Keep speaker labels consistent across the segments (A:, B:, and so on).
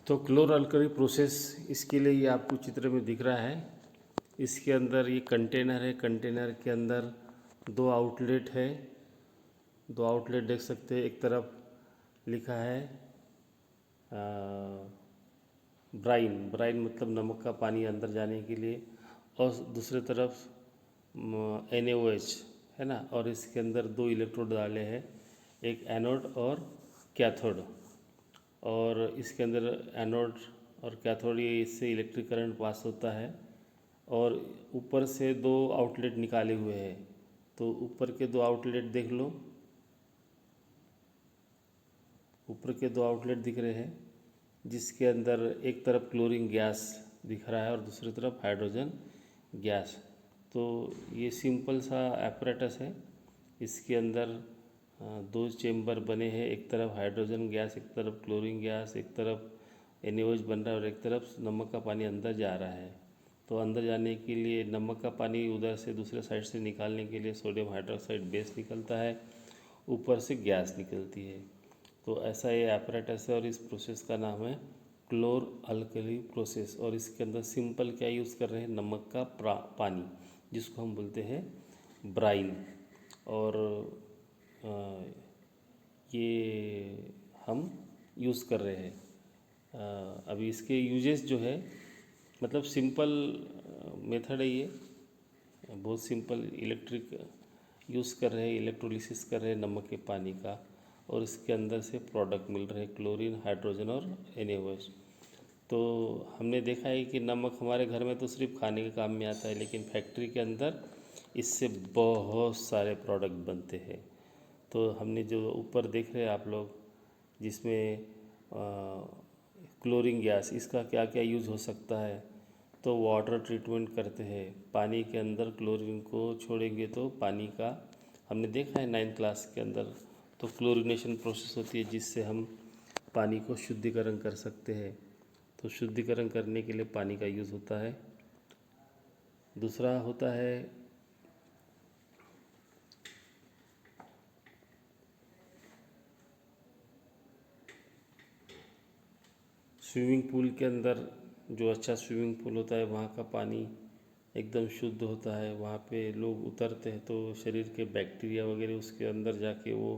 A: तो क्लोर alkali process, इसके लिए ये आपको चित्र में दिख रहा है। इसके अंदर ये कंटेनर है, कंटेनर के अंदर दो आउटलेट है। दो आउटलेट देख सकते हैं, एक तरफ लिखा है ब्राइन, ब्राइन मतलब नमक का पानी अंदर जाने के लिए, और दूसरे तरफ NaOH है ना। और इसके अंदर दो इलेक्ट्रोड डाले हैं, एक एनोड और कैथोड। और इसके अंदर एनोड और कैथोड, ये इससे इलेक्ट्रिक करंट पास होता है। और ऊपर से दो आउटलेट निकाले हुए हैं। तो ऊपर के दो आउटलेट देख लो, ऊपर के दो आउटलेट दिख रहे हैं, जिसके अंदर एक तरफ क्लोरीन गैस दिख रहा है और दूसरी तरफ हाइड्रोजन गैस। तो ये सिंपल सा एपरेटस है। इसके अंदर दो चेम्बर बने हैं, एक तरफ हाइड्रोजन गैस, एक तरफ क्लोरीन गैस, एक तरफ NaOH बन रहा है और एक तरफ नमक का पानी अंदर जा रहा है। तो अंदर जाने के लिए नमक का पानी उधर से दूसरे साइड से निकालने के लिए सोडियम हाइड्रोक्साइड बेस निकलता है, ऊपर से गैस निकलती है। तो ऐसा ये एपरेटस है और इस प्रोसेस का नाम है क्लोर अल्कली प्रोसेस। और इसके अंदर सिंपल क्या यूज़ कर रहे हैं, नमक का पानी, जिसको हम बोलते हैं ब्राइन। और ये हम यूज़ कर रहे हैं। अभी इसके यूजेस जो है, मतलब सिंपल मेथड है ये, बहुत सिंपल। इलेक्ट्रिक यूज़ कर रहे हैं, इलेक्ट्रोलिसिस कर रहे हैं नमक के पानी का, और इसके अंदर से प्रोडक्ट मिल रहे हैं क्लोरीन, हाइड्रोजन और NaOH। तो हमने देखा है कि नमक हमारे घर में तो सिर्फ खाने के काम में आता है, लेकिन फैक्ट्री के अंदर इससे बहुत सारे प्रोडक्ट बनते हैं। तो हमने जो ऊपर देख रहे हैं आप लोग, जिसमें क्लोरीन गैस, इसका क्या क्या यूज़ हो सकता है। तो वाटर ट्रीटमेंट करते हैं, पानी के अंदर क्लोरीन को छोड़ेंगे तो पानी का, हमने देखा है 9th क्लास के अंदर, तो क्लोरीनेशन प्रोसेस होती है, जिससे हम पानी को शुद्धिकरण कर सकते हैं। तो शुद्धिकरण करने के लिए पानी का यूज़ होता है। दूसरा होता है स्विमिंग पूल के अंदर, जो अच्छा स्विमिंग पूल होता है वहाँ का पानी एकदम शुद्ध होता है। वहाँ पे लोग उतरते हैं तो शरीर के बैक्टीरिया वगैरह उसके अंदर जाके वो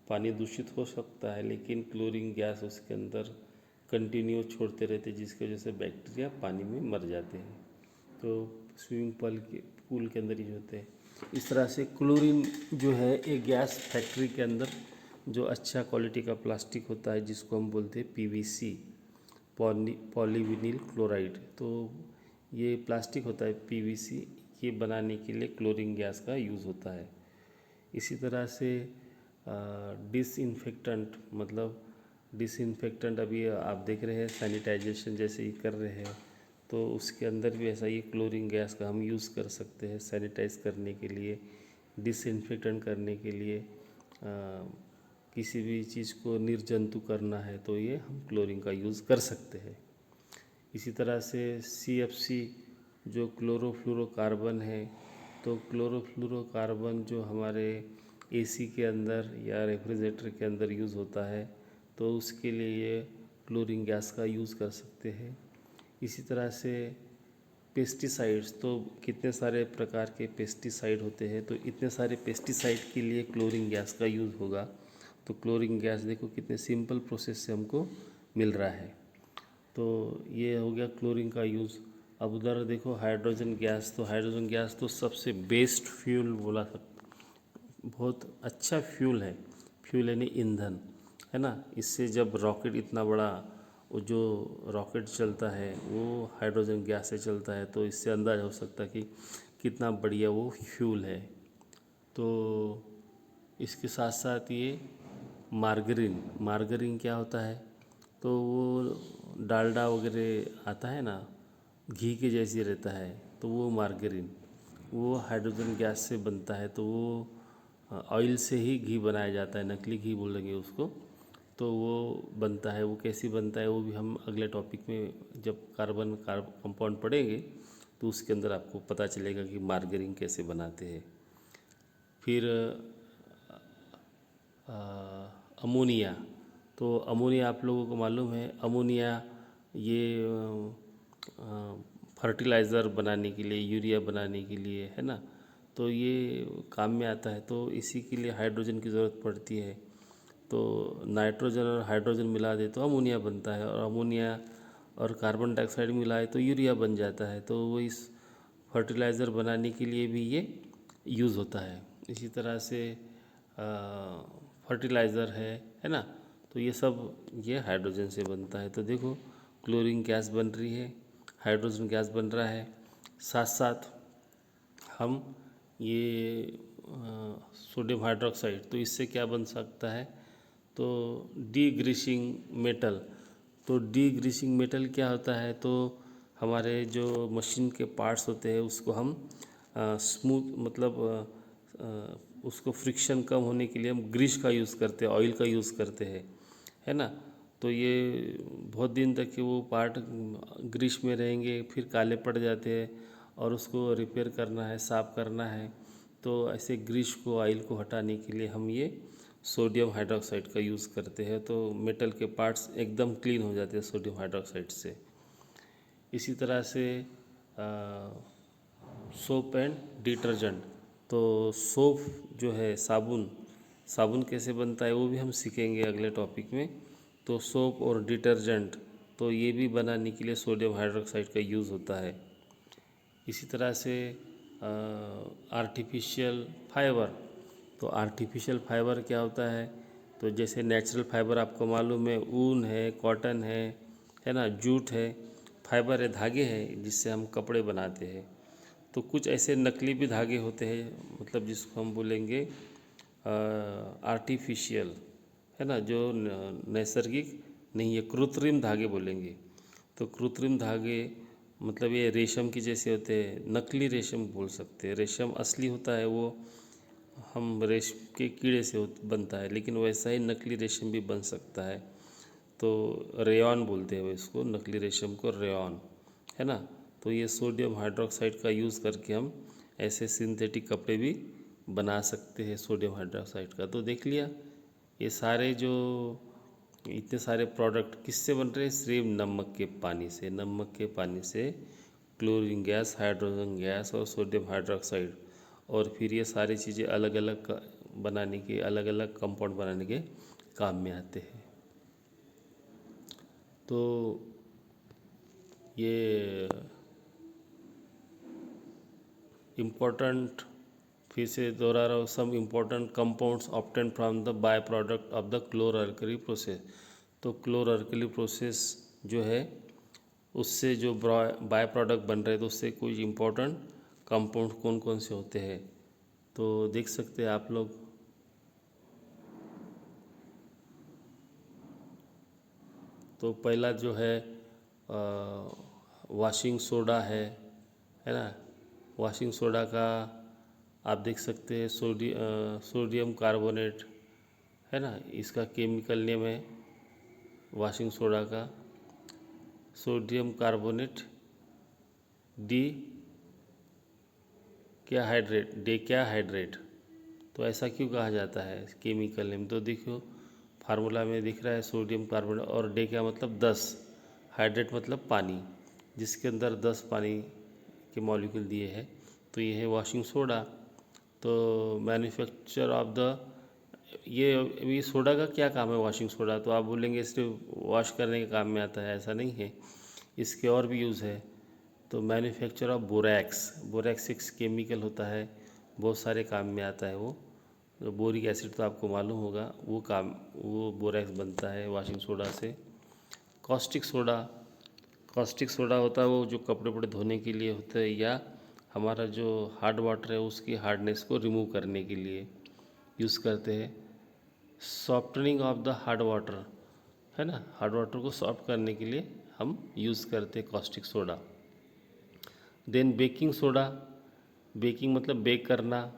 A: पानी दूषित हो सकता है, लेकिन क्लोरीन गैस उसके अंदर कंटिन्यू छोड़ते रहते, जिसकी वजह से बैक्टीरिया पानी में मर जाते हैं। तो स्विमिंग पूल के अंदर ही होते हैं। इस तरह से क्लोरीन जो है एक गैस, फैक्ट्री के अंदर जो अच्छा क्वालिटी का प्लास्टिक होता है, जिसको हम बोलते हैं PVC, पॉलीविनिल क्लोराइड। तो ये प्लास्टिक होता है PVC, ये बनाने के लिए क्लोरीन गैस का यूज़ होता है। इसी तरह से डिसइंफेक्टेंट, मतलब डिसइंफेक्टेंट अभी आप देख रहे हैं सैनिटाइजेशन जैसे ही कर रहे हैं, तो उसके अंदर भी ऐसा ही क्लोरीन गैस का हम यूज़ कर सकते हैं सैनिटाइज करने के लिए, डिसइंफेक्टेंट करने के लिए। किसी भी चीज़ को निर्जंतु करना है तो ये हम क्लोरीन का यूज़ कर सकते हैं। इसी तरह से CFC जो क्लोरोफ्लोरोकार्बन है, तो क्लोरोफ्लोरोकार्बन जो हमारे AC के अंदर या रेफ्रिजरेटर के अंदर यूज़ होता है, तो उसके लिए ये क्लोरीन गैस का यूज़ कर सकते हैं। इसी तरह से पेस्टिसाइड्स, तो कितने सारे प्रकार के पेस्टिसाइड होते हैं, तो इतने सारे पेस्टिसाइड के लिए क्लोरीन गैस का यूज़ होगा। तो क्लोरीन गैस देखो कितने सिंपल प्रोसेस से हमको मिल रहा है। तो ये हो गया क्लोरीन का यूज़। अब उधर देखो हाइड्रोजन गैस, तो हाइड्रोजन गैस तो सबसे बेस्ट फ्यूल बोला सकता, बहुत अच्छा फ्यूल है। फ्यूल यानी ईंधन, है ना। इससे जब रॉकेट इतना बड़ा, वो जो रॉकेट चलता है वो हाइड्रोजन गैस से चलता है, तो इससे अंदाज़ा हो सकता है कि कितना बढ़िया वो फ्यूल है। तो इसके साथ साथ ये मार्गरीन, मार्गरीन क्या होता है, तो वो डालडा वगैरह आता है ना, घी के जैसी रहता है, तो वो मार्गरीन, वो हाइड्रोजन गैस से बनता है। तो वो ऑयल से ही घी बनाया जाता है, नकली घी बोलेंगे उसको। तो वो बनता है, वो कैसी बनता है वो भी हम अगले टॉपिक में जब कार्बन कंपाउंड पढ़ेंगे तो उसके अंदर आपको पता चलेगा कि मार्गरीन कैसे बनाते हैं। फिर अमोनिया, तो अमोनिया आप लोगों को मालूम है, अमोनिया ये फर्टिलाइज़र बनाने के लिए, यूरिया बनाने के लिए, है ना, तो ये काम में आता है। तो इसी के लिए हाइड्रोजन की ज़रूरत पड़ती है। तो नाइट्रोजन और हाइड्रोजन मिला दे तो अमोनिया बनता है, और अमोनिया और कार्बन डाइऑक्साइड मिलाए तो यूरिया बन जाता है। तो वो इस फर्टिलाइज़र बनाने के लिए भी ये यूज़ होता है। इसी तरह से फर्टिलाइज़र है ना, तो ये सब ये हाइड्रोजन से बनता है। तो देखो क्लोरीन गैस बन रही है, हाइड्रोजन गैस बन रहा है, साथ साथ हम ये सोडियम हाइड्रोक्साइड, तो इससे क्या बन सकता है, तो डीग्रीसिंग मेटल। तो डीग्रीसिंग मेटल क्या होता है, तो हमारे जो मशीन के पार्ट्स होते हैं उसको हम स्मूथ, मतलब उसको फ्रिक्शन कम होने के लिए हम ग्रीस का यूज़ करते हैं, ऑयल का यूज़ करते हैं, है ना। तो ये बहुत दिन तक कि वो पार्ट ग्रीस में रहेंगे, फिर काले पड़ जाते हैं, और उसको रिपेयर करना है, साफ़ करना है। तो ऐसे ग्रीस को, ऑयल को हटाने के लिए हम ये सोडियम हाइड्रोक्साइड का यूज़ करते हैं। तो मेटल के पार्ट्स एकदम क्लीन हो जाते हैं सोडियम हाइड्रोक्साइड से। इसी तरह से सोप एंड डिटर्जेंट। तो सोप जो है, साबुन, साबुन कैसे बनता है वो भी हम सीखेंगे अगले टॉपिक में। तो सोप और डिटर्जेंट, तो ये भी बनाने के लिए सोडियम हाइड्रोक्साइड का यूज़ होता है। इसी तरह से आर्टिफिशियल फाइबर। तो आर्टिफिशियल फाइबर क्या होता है, तो जैसे नेचुरल फाइबर आपको मालूम है, ऊन है, कॉटन है ना, जूट है, फाइबर है, धागे हैं जिससे हम कपड़े बनाते हैं। तो कुछ ऐसे नकली भी धागे होते हैं, मतलब जिसको हम बोलेंगे आर्टिफिशियल, है ना, जो नैसर्गिक नहीं है, कृत्रिम धागे बोलेंगे। तो कृत्रिम धागे मतलब ये रेशम की जैसे होते हैं, नकली रेशम बोल सकते हैं। रेशम असली होता है वो हम रेशम के कीड़े से बनता है, लेकिन वैसा ही नकली रेशम भी बन सकता है। तो रेयॉन बोलते हैं वो इसको, नकली रेशम को रेयॉन, है ना। तो ये सोडियम हाइड्रोक्साइड का यूज़ करके हम ऐसे सिंथेटिक कपड़े भी बना सकते हैं सोडियम हाइड्रोक्साइड का। तो देख लिया, ये सारे जो इतने सारे प्रोडक्ट किससे बन रहे हैं, सिर्फ नमक के पानी से। नमक के पानी से क्लोरीन गैस, हाइड्रोजन गैस और सोडियम हाइड्रोक्साइड, और फिर ये सारी चीज़ें अलग अलग बनाने के, अलग अलग कंपाउंड बनाने के काम में आते हैं। तो ये इम्पोर्टेंट, फिर से दोहरा रहा हूँ, some important compounds obtain from the by product of the chloralkali process. तो क्लोरअल्कली प्रोसेस जो है उससे जो बाय प्रोडक्ट बन रहे हैं, तो उससे कुछ इम्पोर्टेंट कंपाउंड कौन कौन से होते हैं, तो देख सकते हैं आप लोग। तो पहला जो है वॉशिंग सोडा है ना। वॉशिंग सोडा का आप देख सकते हैं सोडियम कार्बोनेट, है ना, इसका केमिकल नेम है वॉशिंग सोडा का सोडियम कार्बोनेट डी क्या हाइड्रेट, डे क्या हाइड्रेट। तो ऐसा क्यों कहा जाता है केमिकल नेम, तो देखो फार्मूला में दिख रहा है सोडियम कार्बोनेट, और डे क्या मतलब 10, हाइड्रेट मतलब पानी, जिसके अंदर 10 पानी के मॉलिक्यूल दिए हैं। तो ये है वॉशिंग सोडा। तो मैन्युफैक्चर ऑफ द ये सोडा का क्या काम है, वॉशिंग सोडा, तो आप बोलेंगे सिर्फ वॉश करने के काम में आता है, ऐसा नहीं है, इसके और भी यूज़ है। तो मैन्युफैक्चर ऑफ बोरैक्स, बोरैक्स एक केमिकल होता है, बहुत सारे काम में आता है वो। तो बोरिक एसिड तो आपको मालूम होगा, वो बोरैक्स बनता है वॉशिंग सोडा से। कॉस्टिक सोडा, कॉस्टिक सोडा होता है वो जो कपड़े वपड़े धोने के लिए होता है, या हमारा जो हार्ड वाटर है उसकी हार्डनेस को रिमूव करने के लिए यूज़ करते हैं। Softening of the hard water, है ना, हार्ड वाटर को सॉफ्ट करने के लिए हम यूज़ करते हैं caustic soda. Then baking soda, baking मतलब बेक करना,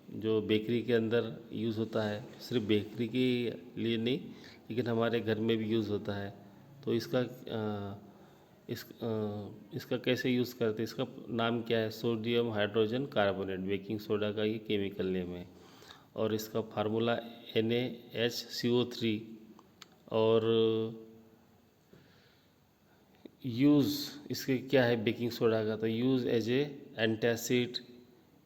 A: जो बेकरी के अंदर यूज़ होता है, सिर्फ बेकरी के लिए नहीं लेकिन हमारे घर में भी यूज़ होता है। तो इसका कैसे यूज़ करते हैं, इसका नाम क्या है, sodium hydrogen carbonate, baking soda का ये केमिकल नेम है। और इसका फार्मूला NaHCO3, और यूज़ इसके क्या है बेकिंग सोडा का, तो use as a antacid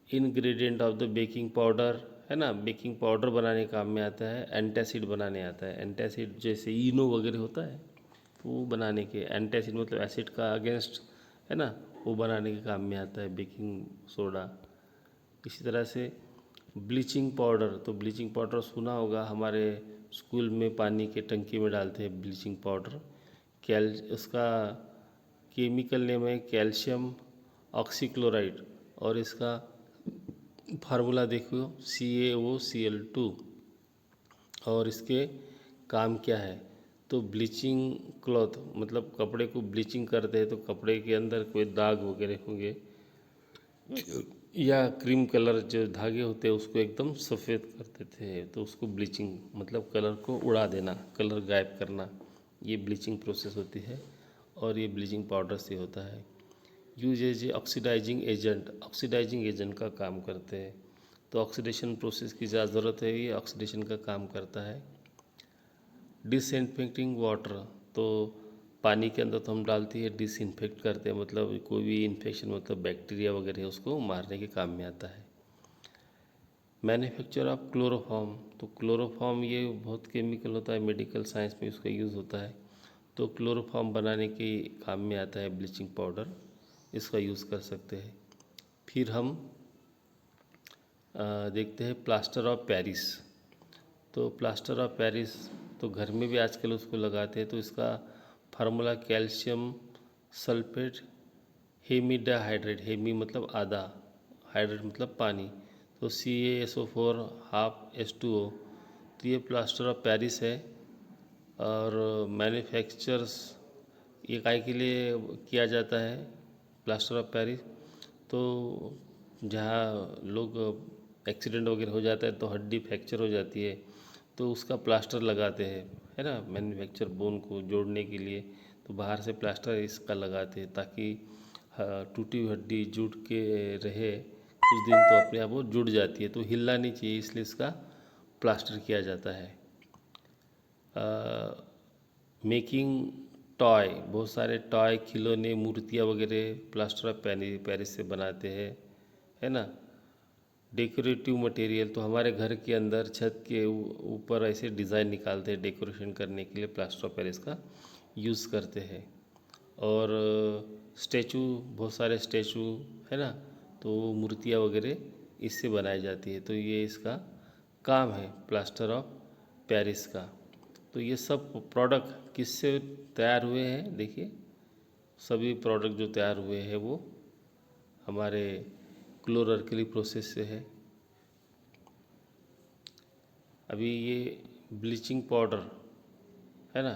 A: ingredient of the baking powder, है ना। बेकिंग पाउडर बनाने काम में आता है, एंटासिड बनाने आता है। एंटासिड जैसे इनो वगैरह होता है तो वो बनाने के, एंटासिड मतलब एसिड का अगेंस्ट, है ना, वो बनाने के काम में आता है बेकिंग सोडा। इसी तरह से ब्लीचिंग पाउडर, तो ब्लीचिंग पाउडर सुना होगा, हमारे स्कूल में पानी के टंकी में डालते हैं ब्लीचिंग पाउडर। उसका केमिकल नेम है कैल्शियम ऑक्सीक्लोराइड, और इसका फार्मूला देखो CaOCl2। और इसके काम क्या है, तो ब्लीचिंग क्लॉथ मतलब कपड़े को ब्लीचिंग करते हैं तो कपड़े के अंदर कोई दाग वगैरह होंगे या क्रीम कलर जो धागे होते हैं उसको एकदम सफ़ेद कर देते हैं, तो उसको ब्लीचिंग मतलब कलर को उड़ा देना, कलर गायब करना, ये ब्लीचिंग प्रोसेस होती है। और ये ब्लीचिंग पाउडर से होता है। Use as a oxidizing agent, oxidizing agent का काम करते हैं, तो ऑक्सीडेशन प्रोसेस की ज़्यादा ज़रूरत है, ये ऑक्सीडेशन का काम करता है। डिसइंफेक्टिंग वाटर, तो पानी के अंदर तो हम डालते हैं डिसइंफेक्ट करते हैं, मतलब कोई भी इन्फेक्शन मतलब बैक्टीरिया वगैरह उसको मारने के काम में आता है। मैन्युफैक्चर ऑफ क्लोरोफॉर्म, तो क्लोरोफॉर्म ये बहुत केमिकल होता है, मेडिकल साइंस में उसका यूज़ होता है, तो क्लोरोफॉर्म बनाने के काम में आता है ब्लीचिंग पाउडर, इसका यूज़ कर सकते हैं। फिर हम देखते हैं प्लास्टर ऑफ पेरिस, तो प्लास्टर ऑफ पेरिस तो घर में भी आजकल उसको लगाते हैं, तो इसका फार्मूला कैल्शियम सल्फेट हेमीडाहाइड्रेट, हेमी मतलब आधा, हाइड्रेट मतलब पानी, तो CaSO4 हाफ H2O, तो ये प्लास्टर ऑफ पेरिस है। और मैन्युफैक्चर्स ये काय के लिए किया जाता है प्लास्टर ऑफ पेरिस, तो जहाँ लोग एक्सीडेंट वगैरह हो जाता है तो हड्डी फ्रैक्चर हो जाती है तो उसका प्लास्टर लगाते हैं, है ना, मैन्युफैक्चर बोन को जोड़ने के लिए, तो बाहर से प्लास्टर इसका लगाते हैं ताकि टूटी हुई हड्डी जुड़ के रहे कुछ दिन, तो अपने आप वो जुड़ जाती है, तो हिलना नहीं चाहिए, इसलिए इसका प्लास्टर किया जाता है। मेकिंग टॉय, बहुत सारे टॉय खिलौने मूर्तियाँ वगैरह प्लास्टर ऑफ पेरिस से बनाते हैं, है ना। डेकोरेटिव मटेरियल, तो हमारे घर के अंदर छत के ऊपर ऐसे डिज़ाइन निकालते हैं डेकोरेशन करने के लिए, प्लास्टर ऑफ पेरिस का यूज़ करते हैं। और स्टैचू, बहुत सारे स्टैचू, है ना, तो मूर्तियाँ वगैरह इससे बनाई जाती है, तो ये इसका काम है प्लास्टर ऑफ पेरिस का। तो ये सब प्रोडक्ट किससे तैयार हुए हैं, देखिए सभी प्रोडक्ट जो तैयार हुए हैं वो हमारे क्लोरअल्कली प्रोसेस से है। अभी ये ब्लीचिंग पाउडर, है ना,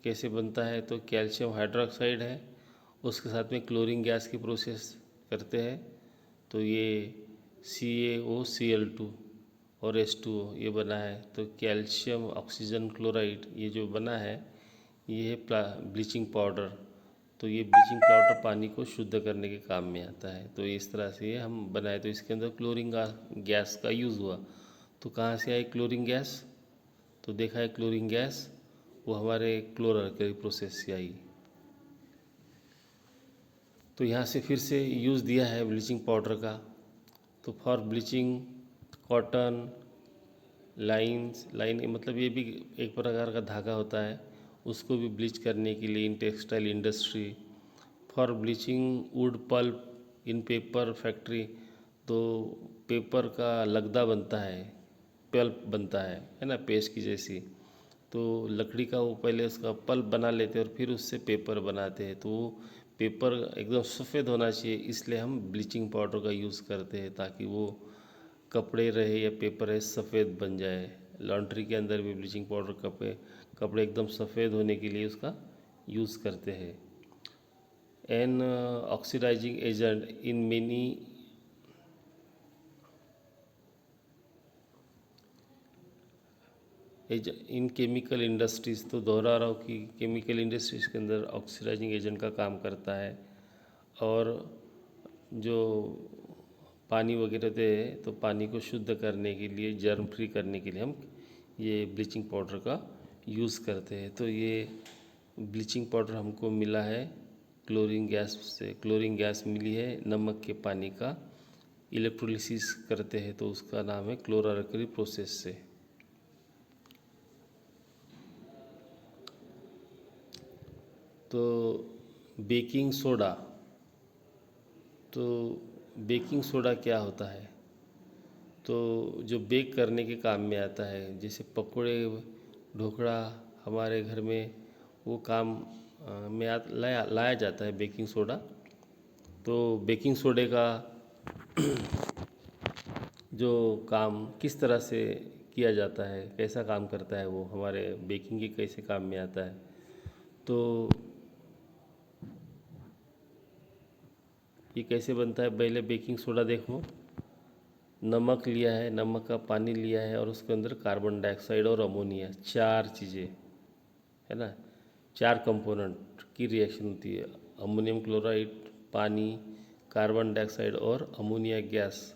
A: कैसे बनता है, तो कैल्शियम हाइड्रोक्साइड है, उसके साथ में क्लोरीन गैस की प्रोसेस करते हैं, तो ये CaOCl2 और H2O ये बना है, तो कैल्शियम ऑक्सीजन क्लोराइड ये जो बना है ये है ब्लीचिंग पाउडर, तो ये ब्लीचिंग पाउडर पानी को शुद्ध करने के काम में आता है, तो इस तरह से ये हम बनाए, तो इसके अंदर क्लोरीन गैस का यूज़ हुआ, तो कहाँ से आई क्लोरीन गैस, तो देखा है क्लोरीन गैस वो हमारे क्लोरअल्कली प्रोसेस से आई। तो यहाँ से फिर से यूज़ दिया है ब्लीचिंग पाउडर का, तो फॉर ब्लीचिंग कॉटन लाइन मतलब ये भी एक प्रकार का धागा होता है, उसको भी ब्लीच करने के लिए in textile industry, for bleaching wood pulp in paper factory, तो पेपर का लगदा बनता है, पल्प बनता है ना, पेस्ट की जैसी, तो लकड़ी का वो पहले उसका पल्प बना लेते हैं और फिर उससे पेपर बनाते हैं, तो वो पेपर एकदम सफ़ेद होना चाहिए, इसलिए हम ब्लीचिंग पाउडर का यूज़ करते हैं ताकि वो कपड़े रहे या पेपर है सफ़ेद बन जाए। लॉन्ड्री के अंदर भी ब्लीचिंग पाउडर कपड़े एकदम सफ़ेद होने के लिए उसका यूज़ करते हैं। An oxidizing agent in many in chemical industries, तो दोहरा रहा हूँ कि केमिकल इंडस्ट्रीज़ के अंदर ऑक्सीडाइजिंग एजेंट का काम करता है। और जो पानी वगैरह दे तो पानी को शुद्ध करने के लिए, जर्म फ्री करने के लिए हम ये ब्लीचिंग पाउडर का यूज़ करते हैं, तो ये ब्लीचिंग पाउडर हमको मिला है क्लोरीन गैस से। क्लोरीन गैस मिली है नमक के पानी का इलेक्ट्रोलिसिस करते हैं तो उसका नाम है क्लोराल्कली प्रोसेस से। तो बेकिंग सोडा, तो बेकिंग सोडा क्या होता है? तो जो बेक करने के काम में आता है, जैसे पकोड़े ढोकड़ा हमारे घर में वो काम में लाया जाता है बेकिंग सोडा। तो बेकिंग सोडे का जो काम किस तरह से किया जाता है, कैसा काम करता है, वो हमारे बेकिंग के कैसे काम में आता है? तो ये कैसे बनता है? पहले बेकिंग सोडा देखो, नमक लिया है, नमक का पानी लिया है और उसके अंदर कार्बन डाइऑक्साइड और अमोनिया, चार चीज़ें है ना, चार कंपोनेंट की रिएक्शन होती है। अमोनियम क्लोराइड, पानी, कार्बन डाइऑक्साइड और अमोनिया गैस,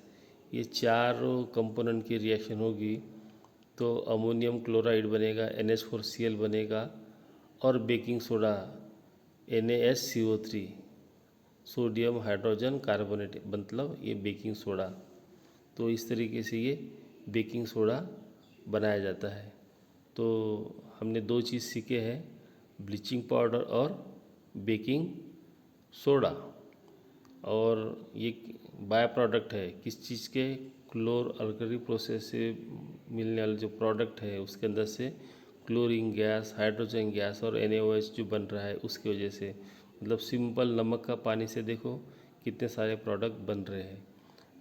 A: ये चारों कंपोनेंट की रिएक्शन होगी तो अमोनियम क्लोराइड बनेगा, NH4Cl बनेगा और baking soda NaSCO3, sodium hydrogen carbonate, मतलब ये बेकिंग सोडा। तो इस तरीके से ये बेकिंग सोडा बनाया जाता है। तो हमने दो चीज़ सीखे हैं, ब्लीचिंग पाउडर और बेकिंग सोडा। और ये बाय प्रोडक्ट है किस चीज़ के? क्लोरअल्कली प्रोसेस से मिलने वाले जो प्रोडक्ट है उसके अंदर से क्लोरीन गैस, हाइड्रोजन गैस और NaOH जो बन रहा है उसकी वजह से, मतलब सिंपल नमक का पानी से देखो कितने सारे प्रोडक्ट बन रहे हैं।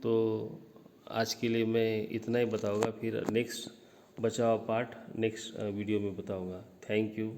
A: तो आज के लिए मैं इतना ही बताऊंगा, फिर नेक्स्ट बचा हुआ पार्ट नेक्स्ट वीडियो में बताऊंगा। Thank you.